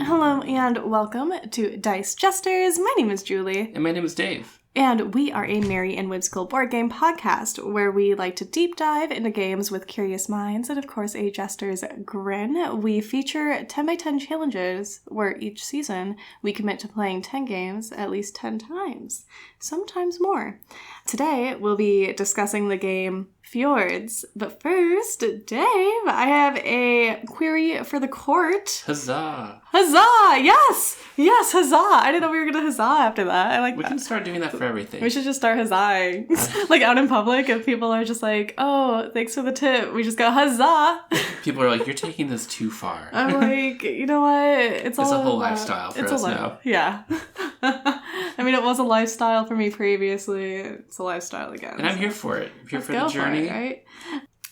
Hello and welcome to Dice Jesters. My name is Julie. And my name is Dave. And we are a merry and whimsical board game podcast where we like to deep dive into games with curious minds and, of course, a jester's grin. We feature 10x10 challenges where each season we commit to playing 10 games at least 10 times, sometimes more. Today, we'll be discussing the game Fjords. But first, Dave, I have a query for the court. Huzzah! Huzzah! Yes! Yes, huzzah! I didn't know we were going to huzzah after that. I like We that. can start doing that for everything. We should just start huzzahing. Like out in public, if people are just like, oh, thanks for the tip, we just go huzzah. People are like, you're taking this too far. I'm like, you know what? It's a all whole about, lifestyle for us now. Yeah. I mean, it was a lifestyle for me previously. It's a lifestyle again. And I'm here for it. I'm here Let's for go the journey. For it, right?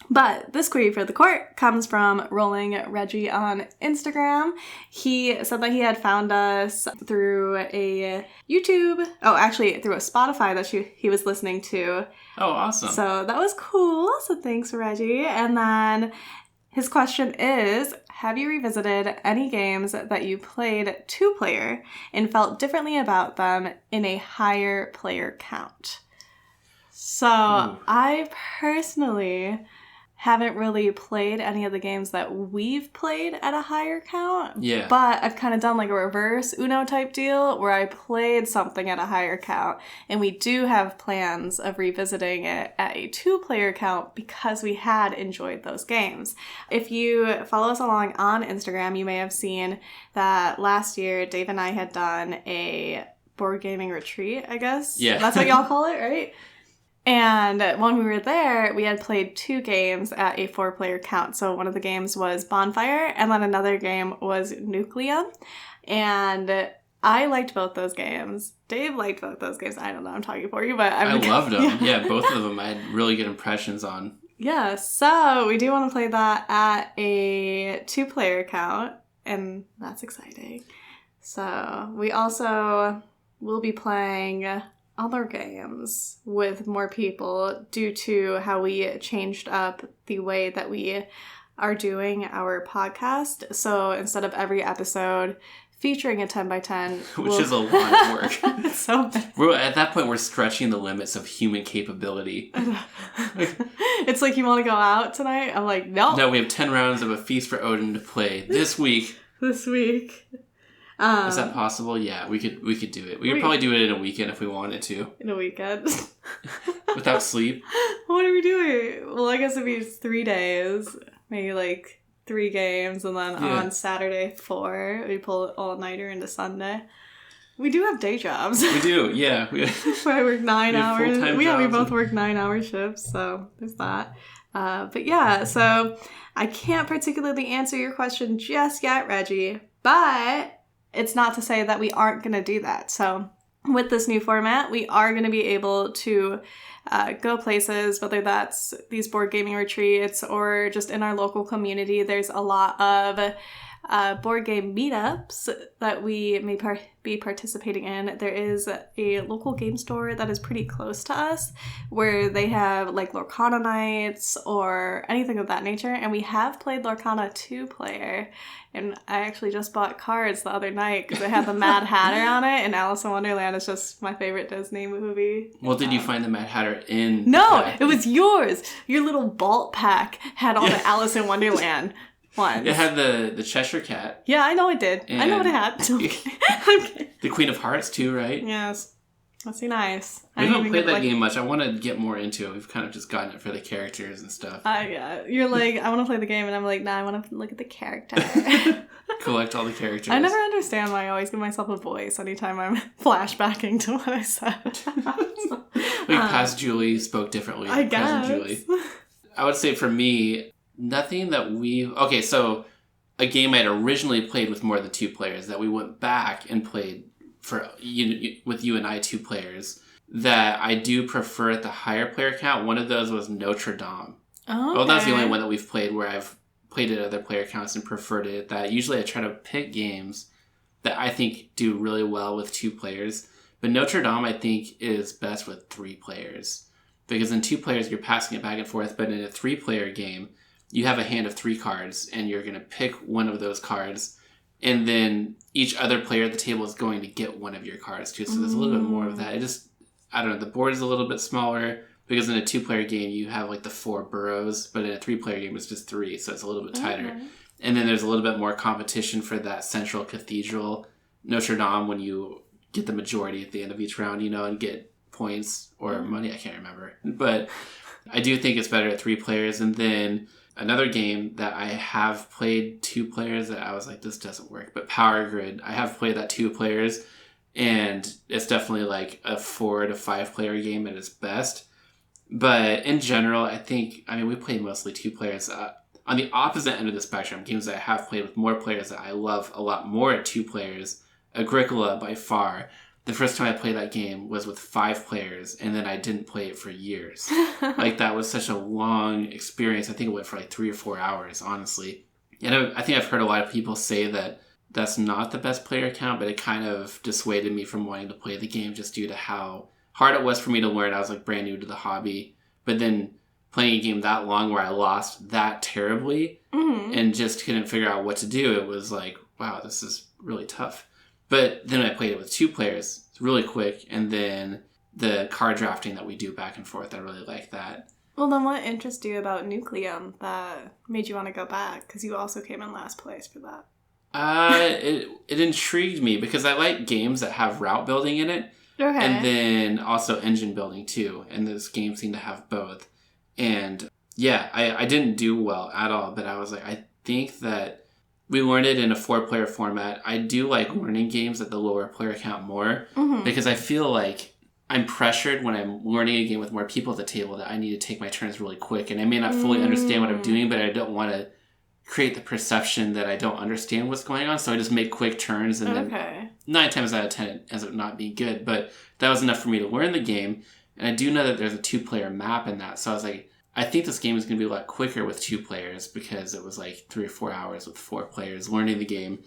But this query for the court comes from Rolling Reggie on Instagram. He said that he had found us through a YouTube, through a Spotify that he was listening to. Oh, awesome. So that was cool. So thanks, Reggie. And then his question is, have you revisited any games that you played two-player and felt differently about them in a higher player count? So I personally haven't really played any of the games that we've played at a higher count. Yeah. But I've kind of done like a reverse Uno type deal where I played something at a higher count. And we do have plans of revisiting it at a two-player count because we had enjoyed those games. If you follow us along on Instagram, you may have seen that last year Dave and I had done a board gaming retreat, I guess. Yeah. That's what y'all call it, right? And when we were there, we had played two games at a 4-player count. So one of the games was Bonfire, and then another game was Nucleum. And I liked both those games. Dave liked both those games. I don't know, I'm talking for you, but I loved them. Yeah, both of them I had really good impressions on. Yeah, so we do want to play that at a 2-player count, and that's exciting. So we also will be playing other games with more people due to how we changed up the way that we are doing our podcast. So instead of every episode featuring a 10x10, which is a lot of work. It's so bad. At that point, we're stretching the limits of human capability. It's like, you want to go out tonight? I'm like, no. No, we have 10 rounds of A Feast for Odin to play this week. This week. Is that possible? Yeah, we could do it. We could probably do it in a weekend if we wanted to. In a weekend. Without sleep. What are we doing? Well, I guess it'd be 3 days. Maybe like 3 games, and then on Saturday 4, we pull it all-nighter into Sunday. We do have day jobs. We do, yeah. Where I work 9 hours. Full-time We jobs both work 9-hour shifts, so there's that. But yeah, so I can't particularly answer your question just yet, Reggie, but it's not to say that we aren't going to do that. So with this new format, we are going to be able to go places, whether that's these board gaming retreats or just in our local community. There's a lot of board game meetups that we may be participating in. There is a local game store that is pretty close to us where they have like Lorcana nights or anything of that nature, and we have played Lorcana 2-player, and I actually just bought cards the other night because it had the Mad Hatter on it, and Alice in Wonderland is just my favorite Disney movie. Well, did you find the Mad Hatter in... No, it was yours. Your little Vault pack had all the Alice in Wonderland ones. It had the Cheshire Cat. Yeah, I know it did. I know what it had. Okay. The Queen of Hearts too, right? Yes. Must be nice. We don't play that game much. I want to get more into it. We've kind of just gotten it for the characters and stuff. Yeah. You're like, I want to play the game, and I'm like, nah, I want to look at the character. Collect all the characters. I never understand why I always give myself a voice anytime I'm flashbacking to what I said. Like past Julie spoke differently. I guess. Present Julie. I would say for me, nothing that we've... Okay, so a game I'd originally played with more than 2 players that we went back and played with you and I 2 players that I do prefer at the higher player count. One of those was Notre Dame. Oh, okay. Well, that's the only one that we've played where I've played at other player counts and preferred it. That usually I try to pick games that I think do really well with 2 players. But Notre Dame, I think, is best with 3 players. Because in 2 players, you're passing it back and forth. But in a 3-player game, you have a hand of 3 cards, and you're going to pick one of those cards And then each other player at the table is going to get one of your cards too. So there's a little bit more of that. I don't know, the board is a little bit smaller because in a 2-player game you have like the 4 boroughs, but in a 3-player game it's just 3, so it's a little bit tighter. Okay. And then there's a little bit more competition for that central cathedral, Notre Dame, when you get the majority at the end of each round, and get points or money. I can't remember. But I do think it's better at 3 players. And then another game that I have played 2 players that I was like, this doesn't work. But Power Grid, I have played that 2 players. And it's definitely like a 4 to 5 player game at its best. But in general, we play mostly 2 players. On the opposite end of the spectrum, games that I have played with more players that I love a lot more at 2 players, Agricola by far. The first time I played that game was with 5 players, and then I didn't play it for years. Like, that was such a long experience. I think it went for like 3 or 4 hours, honestly. And I think I've heard a lot of people say that that's not the best player count, but it kind of dissuaded me from wanting to play the game just due to how hard it was for me to learn. I was like brand new to the hobby. But then playing a game that long where I lost that terribly and just couldn't figure out what to do, it was like, wow, this is really tough. But then I played it with 2 players. It's really quick. And then the card drafting that we do back and forth, I really like that. Well, then what interests you about Nucleum that made you want to go back? Because you also came in last place for that. It intrigued me because I like games that have route building in it. Okay. And then also engine building too. And this game seemed to have both. And yeah, I didn't do well at all, but I was like, I think that we learned it in a 4-player format. I do like learning games at the lower player count more because I feel like I'm pressured when I'm learning a game with more people at the table that I need to take my turns really quick. And I may not fully understand what I'm doing, but I don't want to create the perception that I don't understand what's going on. So I just make quick turns and then 9 times out of 10 it ends up not being good. But that was enough for me to learn the game. And I do know that there's a 2-player map in that. So I was like, I think this game is going to be a lot quicker with 2 players because it was like 3 or 4 hours with 4 players learning the game.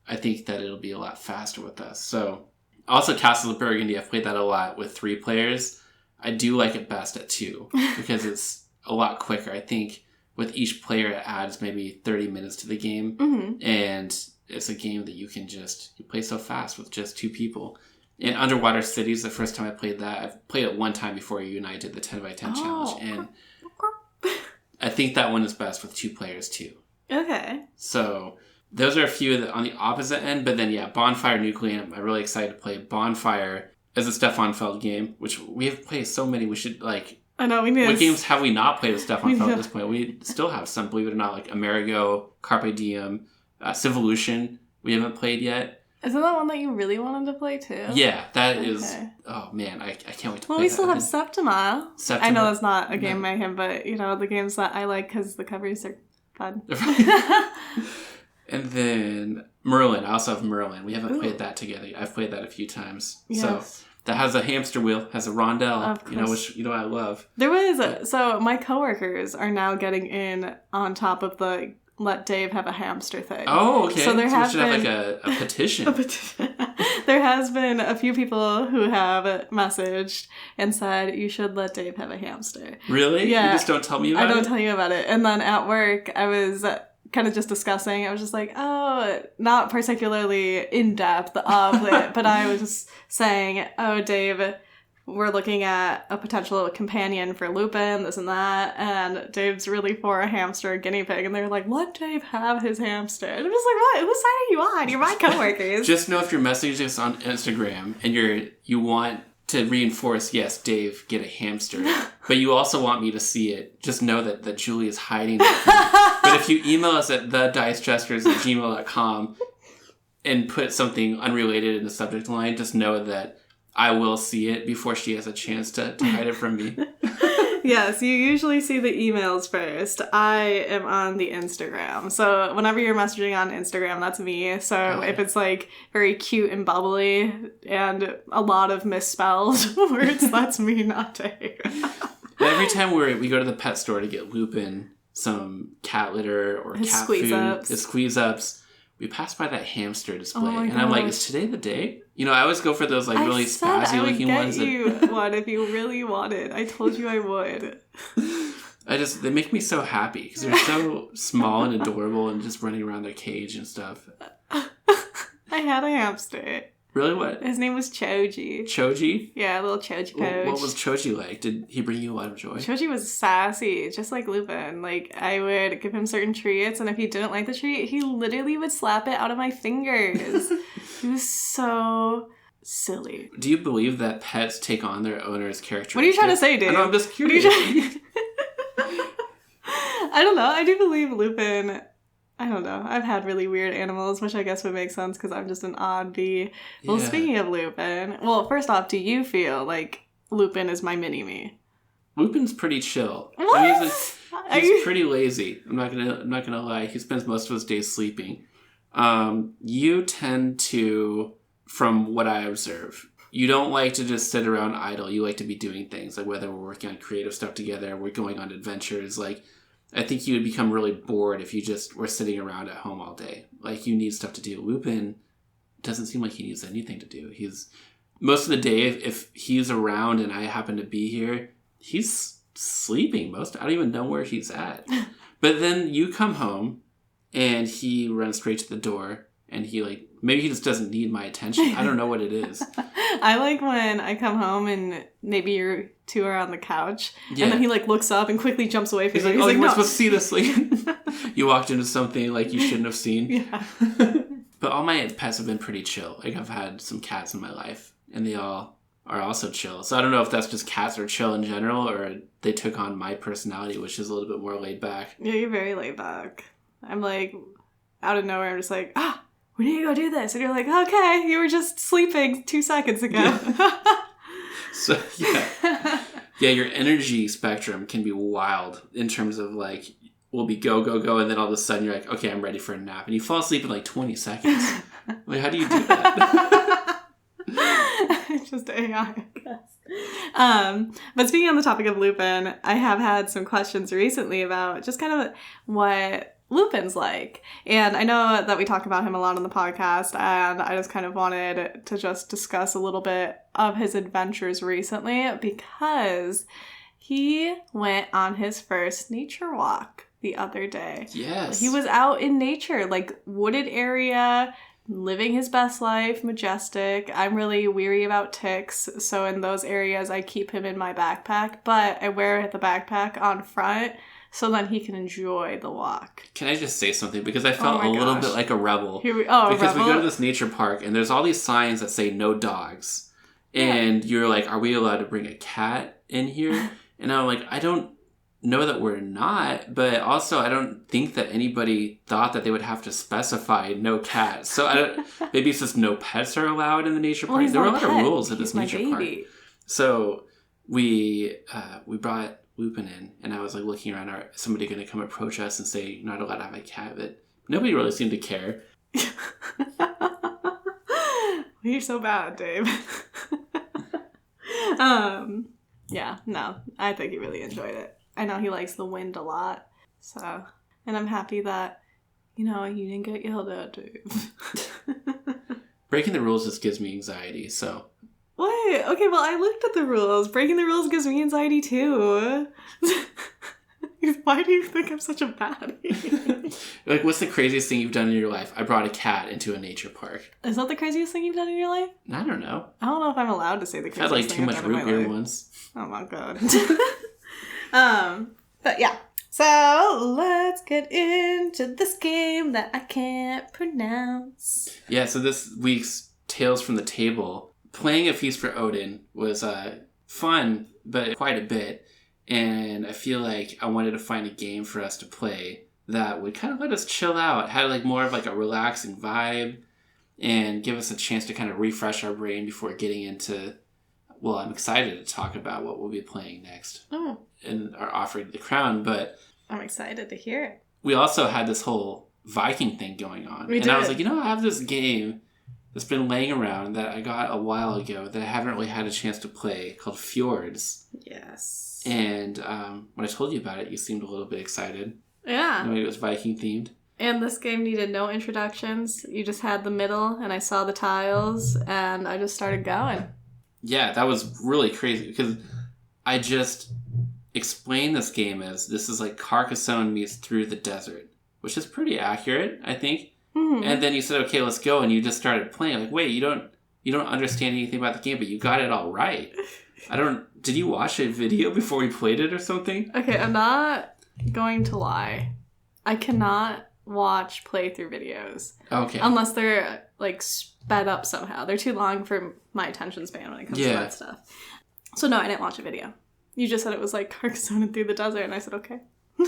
I think that it'll be a lot faster with us. So also Castles of Burgundy, I've played that a lot with 3 players. I do like it best at 2 because it's a lot quicker. I think with each player it adds maybe 30 minutes to the game. And it's a game that you play so fast with just 2 people. And Underwater Cities, the first time I played that, I've played it 1 time before you and I did the 10x10 challenge. And I think that one is best with 2 players too. Okay. So those are a few on the opposite end. But then, Bonfire Nucleum. I'm really excited to play Bonfire as a Stefan Feld game, which we have played so many. We should, I know, we need what games have we not played with Stefan Feld at this point? We still have some, believe it or not, like Amerigo, Carpe Diem, Civolution we haven't played yet. Isn't that one that you really wanted to play too? Yeah, that is... Oh, man, I can't wait to play that. Well, we still have Septima. I know that's not a game by him, but, the games that I like because the covers are fun. And then Merlin. I also have Merlin. We haven't played that together. I've played that a few times. Yes. So that has a hamster wheel, has a rondelle, which, I love. There was... So my coworkers are now getting in on top of the... Let Dave have a hamster thing. Oh, okay. So we should have a petition. There has been a few people who have messaged and said, you should let Dave have a hamster. Really? Yeah. You just don't tell me about it? I don't tell you about it. And then at work, I was kind of just discussing. I was just like, not particularly in depth of it, but I was just saying, Dave... We're looking at a potential companion for Lupin, this and that, and Dave's really for a hamster, a guinea pig, and they're like, let Dave have his hamster. And I'm just like, what? Whose side are you on? You're my coworkers. Just know if you're messaging us on Instagram and you want to reinforce, yes, Dave, get a hamster, but you also want me to see it, just know that Julie is hiding it. But if you email us at thedicejesters@gmail.com and put something unrelated in the subject line, just know that I will see it before she has a chance to hide it from me. Yes, you usually see the emails first. I am on the Instagram. So whenever you're messaging on Instagram, that's me. So if it's very cute and bubbly and a lot of misspelled words, that's me, not Dave. Every time we go to the pet store to get Lupin some cat litter or his cat food, his squeeze-ups, we passed by that hamster display, and I'm like, is today the day? I always go for those really spazzy-looking ones. I said I would get you one if you really wanted. I told you I would. They make me so happy, because they're so small and adorable and just running around their cage and stuff. had a hamster. Really? What? His name was Choji. Choji? Yeah, a little Choji coach. What was Choji like? Did he bring you a lot of joy? Choji was sassy, just like Lupin. Like, I would give him certain treats, and if he didn't like the treat, he literally would slap it out of my fingers. He was so silly. Do you believe that pets take on their owner's characteristics? What are you trying to say, Dave? I know, I'm just curious. I don't know. I do believe Lupin. I don't know. I've had really weird animals, which I guess would make sense because I'm just an odd bee. Well, speaking of Lupin, well, first off, do you feel like Lupin is my mini-me? Lupin's pretty chill. What? I mean, he's pretty lazy. I'm not gonna lie. He spends most of his days sleeping. You tend to, from what I observe, you don't like to just sit around idle. You like to be doing things, like whether we're working on creative stuff together, we're going on adventures, like. I think you would become really bored if you just were sitting around at home all day. Like, you need stuff to do. Lupin doesn't seem like he needs anything to do. Most of the day, if he's around and I happen to be here, he's sleeping I don't even know where he's at. But then you come home and he runs straight to the door and maybe he just doesn't need my attention. I don't know what it is. I like when I come home and maybe you two are on the couch and then he looks up and quickly jumps away from you. He's like, you weren't supposed to see this. You walked into something like you shouldn't have seen. Yeah. But all my pets have been pretty chill. Like, I've had some cats in my life and they all are also chill. So I don't know if that's just cats are chill in general or they took on my personality, which is a little bit more laid back. Yeah, you're very laid back. I'm like, out of nowhere, I'm just like, we need to go do this. And you're like, okay, you were just sleeping 2 seconds ago. Yeah. So, yeah. Yeah, your energy spectrum can be wild in terms of, like, we'll be go, go, go, and then all of a sudden you're like, okay, I'm ready for a nap. And you fall asleep in, like, 20 seconds. Like, how do you do that? It's just AI, I guess. But speaking on the topic of Lupin, I have had some questions recently about just kind of what Lupin's like. And I know that we talk about him a lot on the podcast, and I just kind of wanted to just discuss a little bit of his adventures recently because he went on his first nature walk the other day. Yes. He was out in nature, like wooded area, living his best life, majestic. I'm really weary about ticks, so in those areas I keep him in my backpack, but I wear the backpack on front so then he can enjoy the walk. Can I just say something? Because I felt a little bit like a rebel. Because we go to this nature park and there's all these signs that say no dogs. And you're like, are we allowed to bring a cat in here? And I'm like, I don't know that we're not, but also I don't think that anybody thought that they would have to specify no cats. So maybe it's just no pets are allowed in the nature park. There were a lot of rules at this nature park. So we brought Lupin in, and I was like looking around, is somebody going to come approach us and say, you're not allowed to have a cat? But nobody really seemed to care. You're so bad, Dave. Yeah, no, I think he really enjoyed it. I know he likes the wind a lot, so, and I'm happy that, you didn't get yelled at, Dave. Breaking the rules just gives me anxiety, so. What? Okay, well, I looked at the rules. Breaking the rules gives me anxiety, too. Why do you think I'm such a baddie? Like, what's the craziest thing you've done in your life? I brought a cat into a nature park. Is that the craziest thing you've done in your life? I don't know. I don't know if I'm allowed to say the craziest thing I've done in my life. I had, like, too much root beer once. Oh, my God. But, yeah. So, let's get into this game that I can't pronounce. Yeah, so this week's Tales from the Table... Playing A Feast for Odin was fun, but quite a bit. And I feel like I wanted to find a game for us to play that would kind of let us chill out, had like more of like a relaxing vibe, and give us a chance to kind of refresh our brain before getting into, well, I'm excited to talk about what we'll be playing next in our Offering to the Crown, but I'm excited to hear it. We also had this whole Viking thing going on. We did. I was like, I have this game that's been laying around that I got a while ago that I haven't really had a chance to play called Fjords. Yes. And when I told you about it, you seemed a little bit excited. Yeah. Knowing it was Viking themed. And this game needed no introductions. You just had the middle and I saw the tiles and I just started going. Yeah, that was really crazy because I just explained this game as this is like Carcassonne meets Through the Desert, which is pretty accurate, I think. Mm-hmm. And then you said, okay, let's go. And you just started playing. Like, wait, you don't understand anything about the game, but you got it all right. Did you watch a video before we played it or something? Okay, I'm not going to lie. I cannot watch playthrough videos. Okay. Unless they're, like, sped up somehow. They're too long for my attention span when it comes to that stuff. So, no, I didn't watch a video. You just said it was, like, Carcassonne and Through the Desert, and I said, okay.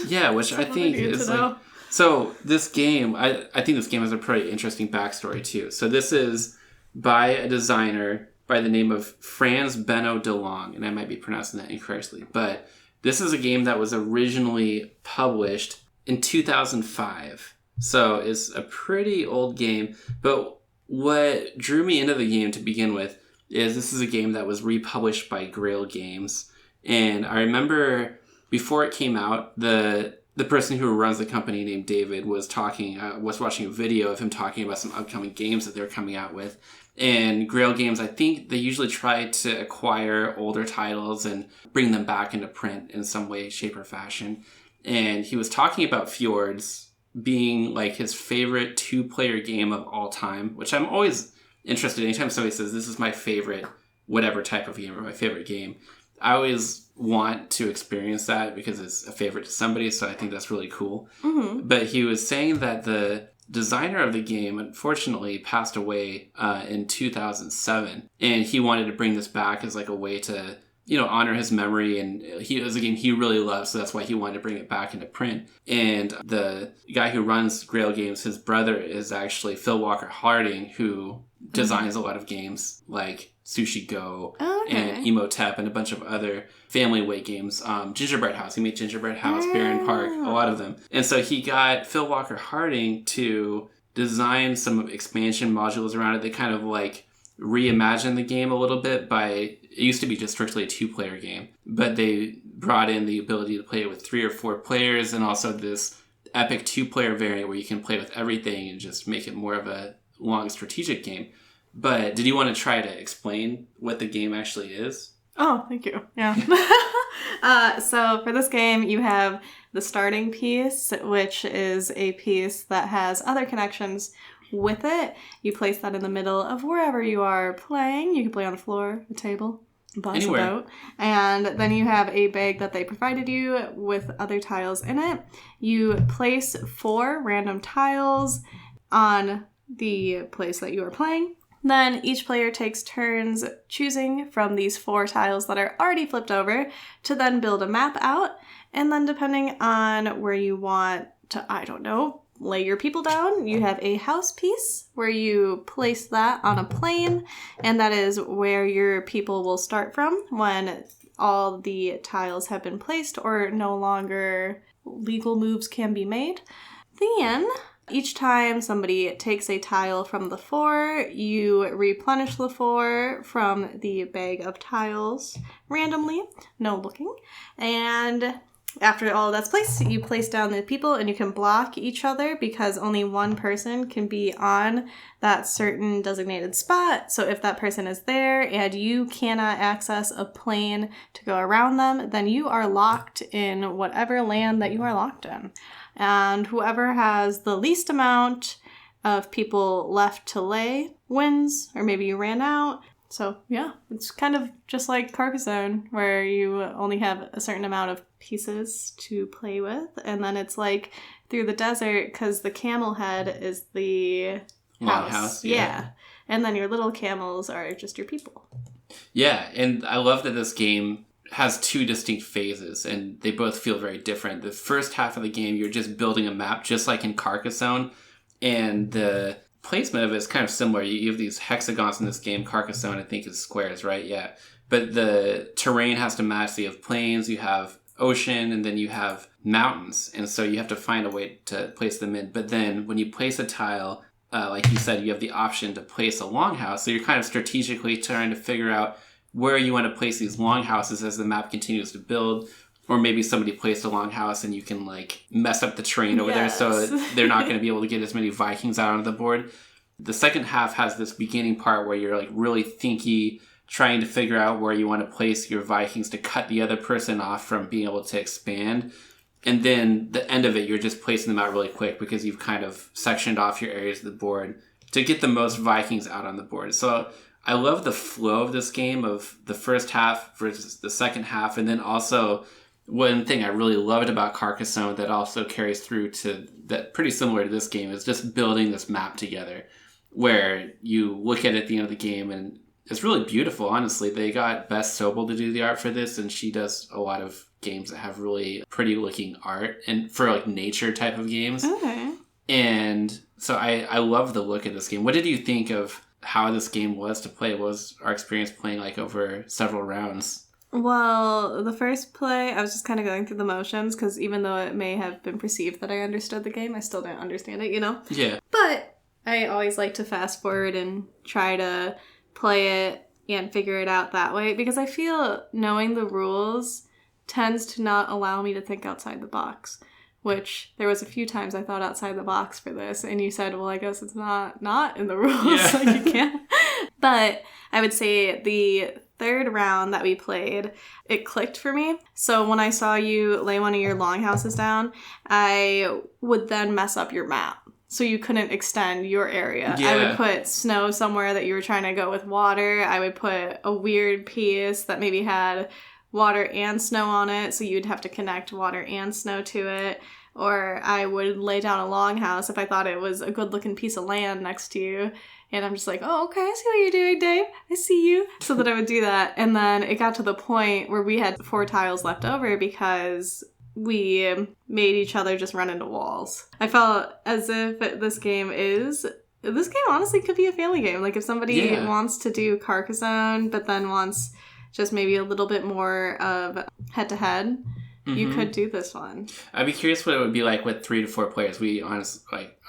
Yeah, which I think is, like... So, this game, I think this game has a pretty interesting backstory, too. So, this is by a designer by the name of Franz-Benno Delonge, and I might be pronouncing that incorrectly, but this is a game that was originally published in 2005. So it's a pretty old game, but what drew me into the game to begin with is this is a game that was republished by Grail Games, and I remember before it came out, the person who runs the company named David was watching a video of him talking about some upcoming games that they're coming out with. And Grail Games, I think they usually try to acquire older titles and bring them back into print in some way, shape, or fashion. And he was talking about Fjords being like his favorite 2-player game of all time, which I'm always interested in. Anytime somebody says, this is my favorite whatever type of game or my favorite game, I always want to experience that because it's a favorite to somebody, so I think that's really cool. Mm-hmm. But he was saying that the designer of the game unfortunately passed away in 2007, and he wanted to bring this back as like a way to honor his memory, and it was a game he really loved, so that's why he wanted to bring it back into print. And the guy who runs Grail Games, his brother is actually Phil Walker Harding, who designs a lot of games like Sushi Go and Emotep and a bunch of other family weight games. Gingerbread House. He made Gingerbread House, Baron Park, a lot of them. And so he got Phil Walker Harding to design some expansion modules around it. They kind of like reimagined the game a little bit it used to be just strictly a 2-player game, but they brought in the ability to play with 3 or 4 players, and also this epic 2-player variant where you can play with everything and just make it more of a long strategic game. But did you want to try to explain what the game actually is? Oh, thank you. Yeah. So for this game, you have the starting piece, which is a piece that has other connections with it. You place that in the middle of wherever you are playing. You can play on the floor, a table, a bus, a boat. And then you have a bag that they provided you with other tiles in it. You place 4 random tiles on the place that you are playing. Then each player takes turns choosing from these 4 tiles that are already flipped over to then build a map out. And then depending on where you want to, lay your people down, you have a house piece where you place that on a plane. And that is where your people will start from when all the tiles have been placed or no longer legal moves can be made. Then each time somebody takes a tile from the 4, you replenish the 4 from the bag of tiles randomly, no looking. And after all of that's placed, you place down the people and you can block each other because only one person can be on that certain designated spot. So if that person is there and you cannot access a plane to go around them, then you are locked in whatever land that you are locked in. And whoever has the least amount of people left to lay wins, or maybe you ran out. So yeah, it's kind of just like Carcassonne, where you only have a certain amount of pieces to play with. And then it's like Through the Desert, because the camel head is the house. Yeah. And then your little camels are just your people. Yeah, and I love that this game has 2 distinct phases, and they both feel very different. The first half of the game, you're just building a map, just like in Carcassonne, and the placement of it is kind of similar. You have these hexagons in this game. Carcassonne, I think, is squares, right? Yeah. But the terrain has to match. So you have plains, you have ocean, and then you have mountains. And so you have to find a way to place them in. But then when you place a tile, like you said, you have the option to place a longhouse. So you're kind of strategically trying to figure out where you want to place these longhouses as the map continues to build. Or maybe somebody placed a longhouse and you can like mess up the terrain over there, so they're not going to be able to get as many Vikings out on the board. The second half has this beginning part where you're like really thinky, trying to figure out where you want to place your Vikings to cut the other person off from being able to expand. And then the end of it, you're just placing them out really quick because you've kind of sectioned off your areas of the board to get the most Vikings out on the board. So I love the flow of this game, of the first half versus the second half. And then also one thing I really loved about Carcassonne that also carries through to that, pretty similar to this game, is just building this map together where you look at it at the end of the game and it's really beautiful, honestly. They got Bess Sobel to do the art for this, and she does a lot of games that have really pretty looking art and for like nature type of games. Okay. And so I love the look of this game. What did you think of how this game was to play? What was our experience playing like over several rounds? Well, the first play, I was just kind of going through the motions because even though it may have been perceived that I understood the game, I still don't understand it, you know? Yeah. But I always like to fast forward and try to play it and figure it out that way because I feel knowing the rules tends to not allow me to think outside the box, which there was a few times I thought outside the box for this, and you said, well, I guess it's not in the rules, yeah. like you can't. But I would say the third round that we played, it clicked for me. So when I saw you lay one of your longhouses down, I would then mess up your map. So you couldn't extend your area. Yeah. I would put snow somewhere that you were trying to go with water. I would put a weird piece that maybe had water and snow on it, so you'd have to connect water and snow to it. Or I would lay down a longhouse if I thought it was a good-looking piece of land next to you. And I'm just like, oh, okay, I see what you're doing, Dave. I see you. So that I would do that. And then it got to the point where we had 4 tiles left over because we made each other just run into walls. I felt as if this game honestly could be a family game. Like if somebody wants to do Carcassonne, but then wants just maybe a little bit more of head-to-head, you could do this one. I'd be curious what it would be like with 3 to 4 players. We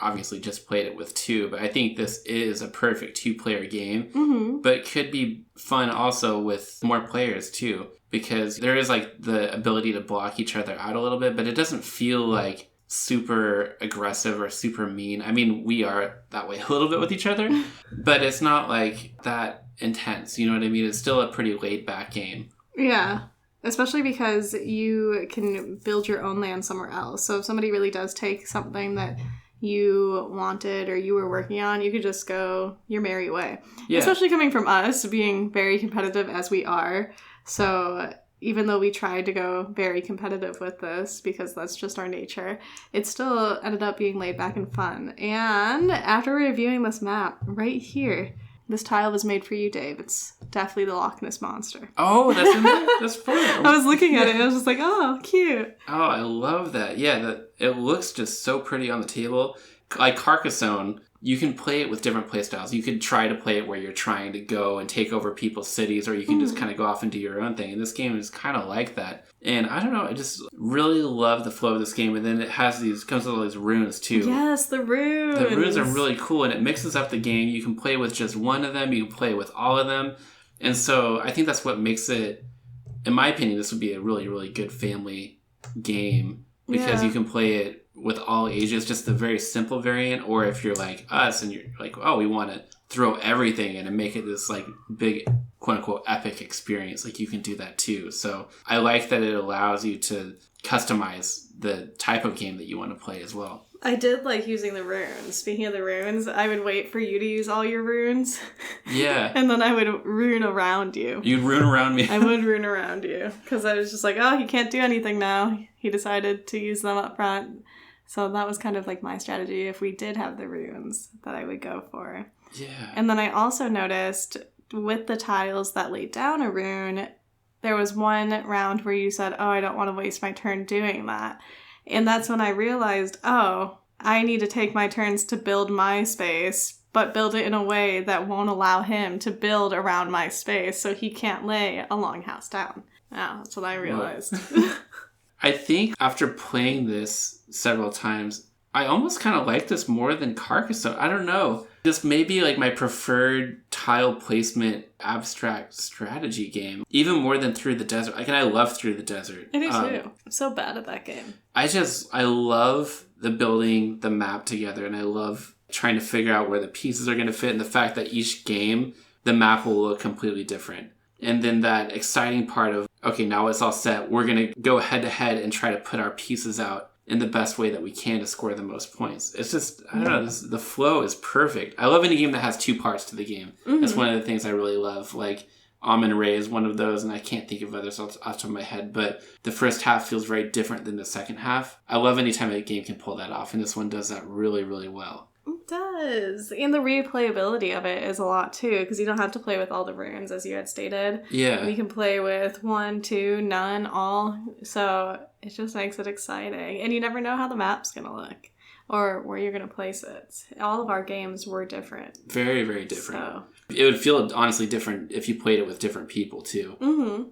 obviously just played it with 2, but I think this is a perfect 2-player game. But it could be fun also with more players too, because there is like the ability to block each other out a little bit, but it doesn't feel like super aggressive or super mean. I mean, we are that way a little bit with each other, but it's not like that intense. You know what I mean? It's still a pretty laid back game. Yeah. Especially because you can build your own land somewhere else. So if somebody really does take something that you wanted or you were working on, you could just go your merry way. Yeah. Especially coming from us, being very competitive as we are. So even though we tried to go very competitive with this, because that's just our nature, it still ended up being laid back and fun. And after reviewing this map right here, this tile was made for you, Dave. It's definitely the Loch Ness Monster. Oh, that's in there? That's fun. I was looking at it and I was just like, oh, cute. Oh, I love that. Yeah, it looks just so pretty on the table. Like Carcassonne, you can play it with different play styles. You could try to play it where you're trying to go and take over people's cities, or you can just kind of go off and do your own thing. And this game is kind of like that. And I don't know, I just really love the flow of this game. And then it has comes with all these runes too. Yes, the runes. The runes are really cool, and it mixes up the game. You can play with just one of them. You can play with all of them. And so I think that's what makes it, in my opinion, this would be a really, really good family game because you can play it with all ages, just the very simple variant, or if you're like us and you're like, oh, we want to throw everything in and make it this like big quote unquote epic experience, like you can do that too. So I like that it allows you to customize the type of game that you want to play as well. I did like using the runes. Speaking of the runes, I would wait for you to use all your runes. Yeah. And then I would rune around you. You'd rune around me. I would rune around you. Because I was just like, oh, he can't do anything now. He decided to use them up front. So that was kind of like my strategy if we did have the runes that I would go for. Yeah. And then I also noticed with the tiles that laid down a rune, there was one round where you said, oh, I don't want to waste my turn doing that. And that's when I realized, oh, I need to take my turns to build my space, but build it in a way that won't allow him to build around my space so he can't lay a longhouse down. Yeah, that's what I realized. I think after playing this several times, I almost kind of like this more than Carcassonne. I don't know. This may be like my preferred tile placement abstract strategy game, even more than Through the Desert. Like, and I love Through the Desert. I do too. I'm so bad at that game. I love the building the map together, and I love trying to figure out where the pieces are going to fit, and the fact that each game, the map will look completely different. And then that exciting part of okay, now it's all set. We're going to go head to head and try to put our pieces out in the best way that we can to score the most points. It's just, I don't know, the flow is perfect. I love any game that has two parts to the game. That's one of the things I really love. Like, Amun-Re is one of those, and I can't think of others off the top of my head, but the first half feels very different than the second half. I love any time a game can pull that off, and this one does that really, really well. It does. And the replayability of it is a lot, too, because you don't have to play with all the runes, as you had stated. Yeah. You can play with 1, 2, none, all. So it just makes it exciting. And you never know how the map's going to look or where you're going to place it. All of our games were different. Very, very different. So. It would feel honestly different if you played it with different people, too. Mm-hmm.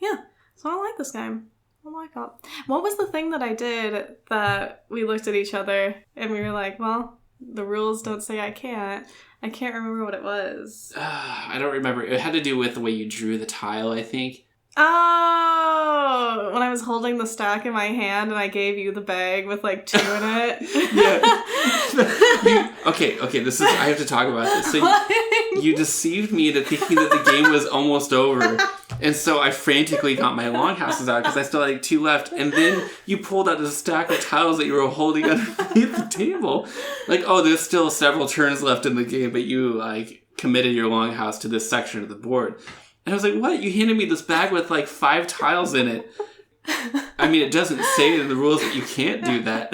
Yeah. So I like this game. Oh my god. What was the thing that I did that we looked at each other and we were like, well, the rules don't say I can't. I can't remember what it was. I don't remember. It had to do with the way you drew the tile, I think. Oh, when I was holding the stack in my hand and I gave you the bag with like 2 in it. Yeah. Okay, this is, I have to talk about this. So you deceived me into thinking that the game was almost over. And so I frantically got my longhouses out because I still had like 2 left. And then you pulled out a stack of tiles that you were holding underneath the table. Like, oh, there's still several turns left in the game, but you like committed your longhouse to this section of the board. And I was like, what? You handed me this bag with like 5 tiles in it. I mean, it doesn't say in the rules that you can't do that.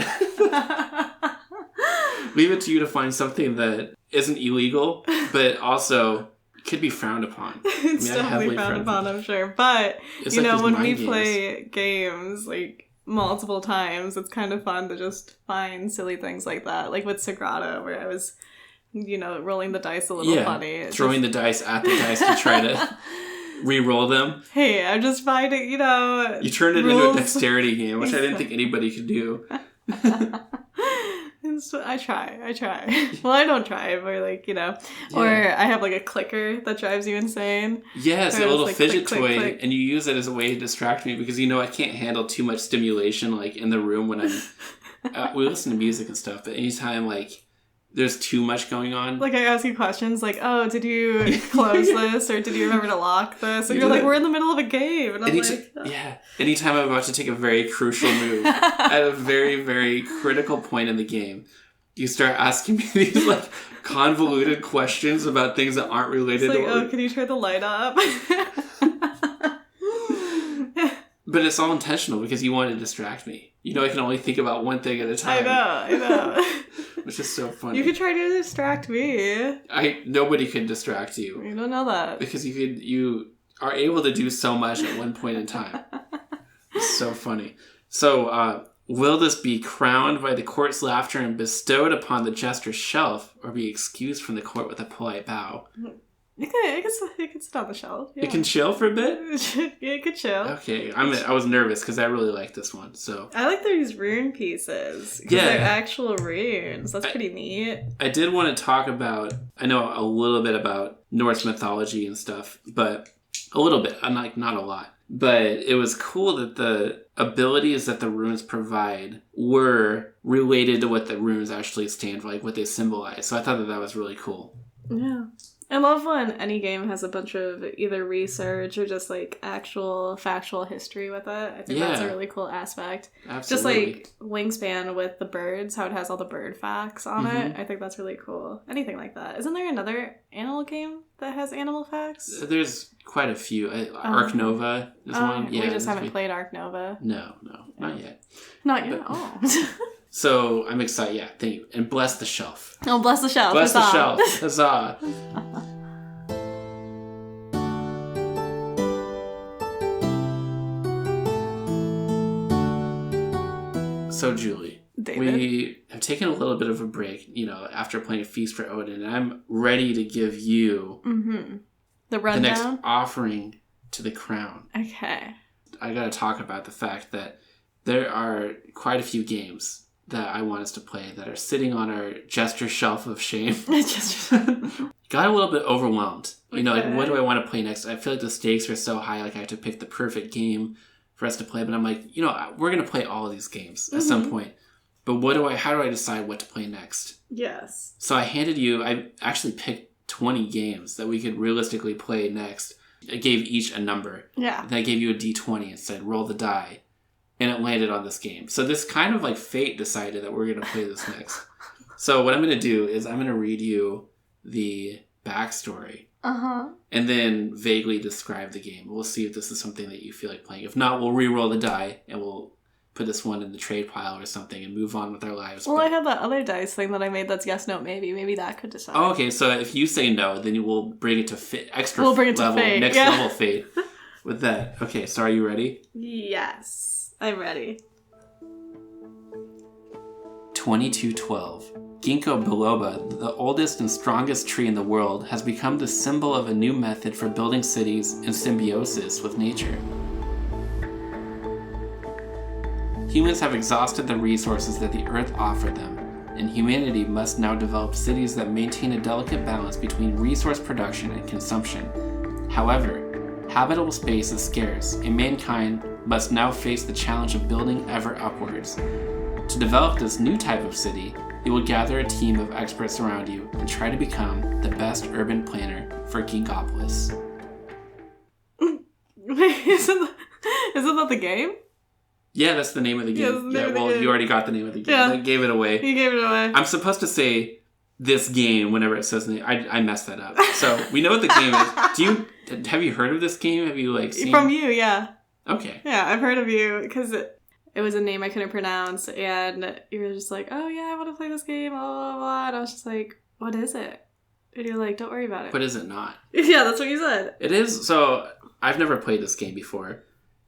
Leave it to you to find something that isn't illegal, but also could be frowned upon. It's definitely frowned upon, I'm sure. But, it's you like know, when we games. play games, like, multiple times, it's kind of fun to just find silly things like that. Like with Sagrada, where I was, you know, rolling the dice a little funny. Throwing the dice at the dice to try to re-roll them. Hey, I'm just finding, you know... You turned it into a dexterity game, which I didn't think anybody could do. I try. Well, I don't try, but like, you know. Yeah. Or I have like a clicker that drives you insane. Yes, a little like, fidget click, toy, click, click. And you use it as a way to distract me because, you know, I can't handle too much stimulation, like, in the room when I'm... we listen to music and stuff, but anytime, like, there's too much going on. Like, I ask you questions like, oh, did you close this? Or did you remember to lock this? And you're like, we're in the middle of a game. And I'm like... Oh. Yeah. Anytime I'm about to take a very crucial move, at a very, very critical point in the game, you start asking me these, like, convoluted questions about things that aren't related it's like, to... oh, can you turn the light up? But it's all intentional because you want to distract me. You know I can only think about one thing at a time. I know. Which is so funny. You could try to distract me. Nobody can distract you. You don't know that. Because you are able to do so much at one point in time. It's so funny. So, will this be crowned by the court's laughter and bestowed upon the jester's shelf, or be excused from the court with a polite bow? It can sit on the shelf. Yeah. It can chill for a bit? It could chill. Okay, I was nervous because I really like this one. So I like these rune pieces. Because they're actual runes. That's pretty neat. I did want to talk about, I know a little bit about Norse mythology and stuff, but a little bit, not a lot. But it was cool that the abilities that the runes provide were related to what the runes actually stand for, like what they symbolize. So I thought that was really cool. Yeah. I love when any game has a bunch of either research or just like actual factual history with it. I think that's a really cool aspect. Absolutely. Just like Wingspan with the birds, how it has all the bird facts on it. I think that's really cool. Anything like that. Isn't there another animal game that has animal facts? There's quite a few. Ark Nova is one. Yeah, we just haven't played Ark Nova. No, not yet. Not yet. So I'm excited. Yeah, thank you. And bless the shelf. Oh, bless the shelf. Bless Huzzah. the shelf. Huzzah. So, Julie, David. we have taken a little bit of a break, you know, after playing a Feast for Odin, and I'm ready to give you the rundown? The next offering to the crown. Okay. I gotta talk about the fact that there are quite a few games that I want us to play that are sitting on our Jester shelf of shame. Got a little bit overwhelmed. You know, like, what do I want to play next? I feel like the stakes are so high, like I have to pick the perfect game for us to play, but I'm like, you know, we're going to play all of these games at some point. But how do I decide what to play next? Yes. So I actually picked 20 games that we could realistically play next. I gave each a number. Yeah. Then I gave you a D20 and said, roll the die. And it landed on this game. So this kind of like fate decided that we're going to play this next. So what I'm going to do is I'm going to read you the backstory. Uh-huh. And then vaguely describe the game. We'll see if this is something that you feel like playing. If not, we'll re-roll the die and we'll put this one in the trade pile or something and move on with our lives. Well, I have that other dice thing that I made that's yes, no, maybe. Maybe that could decide. Oh, okay. So if you say no, then you will bring it to extra we'll bring it level, to fate. next level fate with that. Okay, so are you ready? Yes, I'm ready. 2212. Ginkgo biloba, the oldest and strongest tree in the world, has become the symbol of a new method for building cities in symbiosis with nature. Humans have exhausted the resources that the earth offered them, and humanity must now develop cities that maintain a delicate balance between resource production and consumption. However, habitable space is scarce, and mankind must now face the challenge of building ever upwards. To develop this new type of city, you will gather a team of experts around you and try to become the best urban planner for Ginkgopolis. Wait, isn't that the game? Yeah, that's the name of the game. Yeah, well, you already got the name of the game. Yeah. I gave it away. You gave it away. I'm supposed to say this game whenever it says the name. I messed that up. So we know what the game is. Have you heard of this game? Have you seen? From you, yeah. Okay. Yeah, I've heard of you because it was a name I couldn't pronounce, and you were just like, "Oh yeah, I want to play this game." Blah blah blah. And I was just like, "What is it?" And you're like, "Don't worry about it." But is it not? Yeah, that's what you said. It is. So I've never played this game before.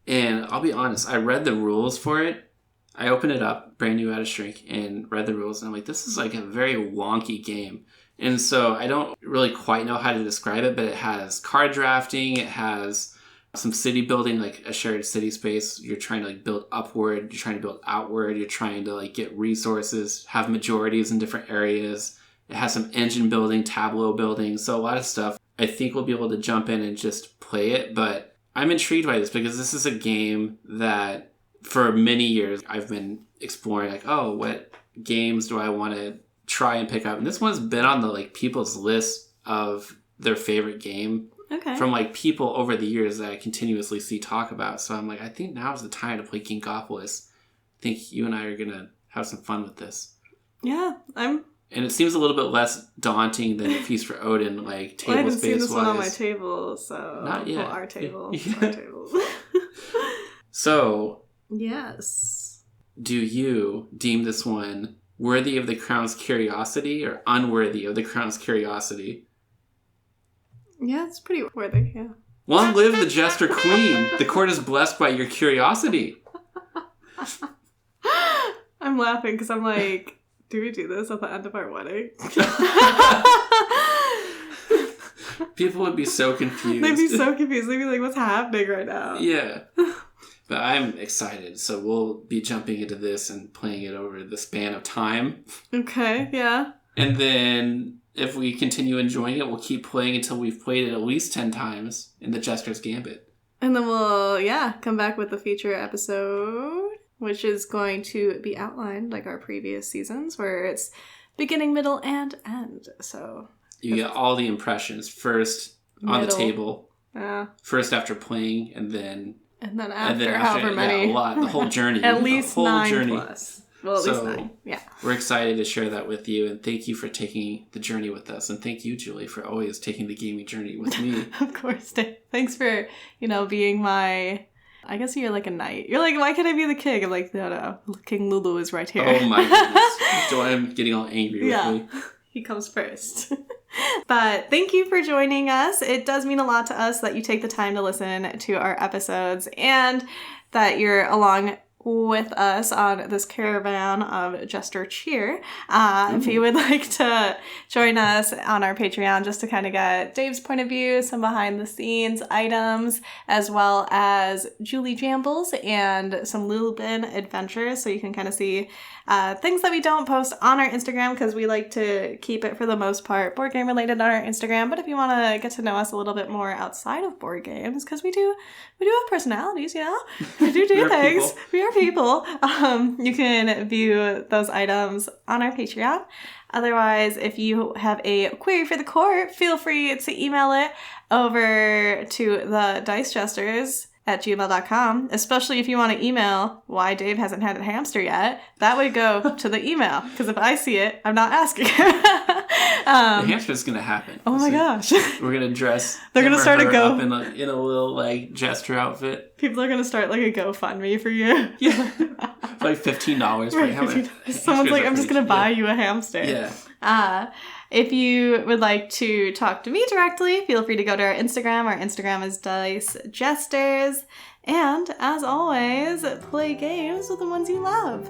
And I'll be honest, I read the rules for it. I opened it up, brand new out of shrink, and read the rules. And I'm like, this is like a very wonky game. And so I don't really quite know how to describe it, but it has card drafting. It has some city building, like a shared city space. You're trying to build upward. You're trying to build outward. You're trying to get resources, have majorities in different areas. It has some engine building, tableau building. So a lot of stuff. I think we'll be able to jump in and just play it, but I'm intrigued by this because this is a game that for many years I've been exploring, what games do I want to try and pick up? And this one's been on the people's list of their favorite game from people over the years that I continuously see talk about. So I'm like, I think now's the time to play Ginkgopolis. I think you and I are going to have some fun with this. Yeah, And it seems a little bit less daunting than Feast for Odin, table space-wise. I haven't seen this one on my table, so... Not yet. Well, our table. Yeah. Our table. So... Yes. Do you deem this one worthy of the crown's curiosity or unworthy of the crown's curiosity? Yeah, it's pretty worthy, yeah. Long live the Jester Queen! The court is blessed by your curiosity! I'm laughing because I'm like... Do we do this at the end of our wedding? People would be so confused. They'd be so confused. They'd be like, what's happening right now? Yeah. But I'm excited. So we'll be jumping into this and playing it over the span of time. Okay, yeah. And then if we continue enjoying it, we'll keep playing until we've played it at least 10 times in the Jester's Gambit. And then we'll, come back with the feature episode, which is going to be outlined like our previous seasons, where it's beginning, middle, and end. So you get all the impressions first on the table, first after playing, and then after however many. Yeah, a lot. The whole journey. At least the whole 9 journey. Plus. Well, at least 9. Yeah. We're excited to share that with you, and thank you for taking the journey with us, and thank you, Julie, for always taking the gaming journey with me. Of course, Dave. Thanks for being my. I guess you're like a knight. You're like, why can't I be the king? I'm like, no. King Lulu is right here. Oh my goodness. Joanne getting all angry with me. He comes first. But thank you for joining us. It does mean a lot to us that you take the time to listen to our episodes and that you're along with us on this caravan of Jester cheer. If you would like to join us on our Patreon just to kind of get Dave's point of view, some behind the scenes items, as well as Julie Jambles and some Lulubin adventures, so you can kind of see things that we don't post on our Instagram because we like to keep it for the most part board game related on our Instagram. But if you want to get to know us a little bit more outside of board games, because we do have personalities, we do things. People. We are people. You can view those items on our Patreon. Otherwise, if you have a query for the court, feel free to email it over to thedicejesters@gmail.com, especially if you want to email why Dave hasn't had a hamster yet. That would go to the email, because if I see it, I'm not asking. The hamster's going to happen. Oh my gosh. We're going to dress They're going to start a up in a little, like, Jester outfit. People are going to start, like, a GoFundMe for you. Yeah. Like $15 for hamster. Someone's like, I'm just going to buy you a hamster. Yeah. If you would like to talk to me directly, feel free to go to our Instagram. Our Instagram is dicejesters. And as always, play games with the ones you love.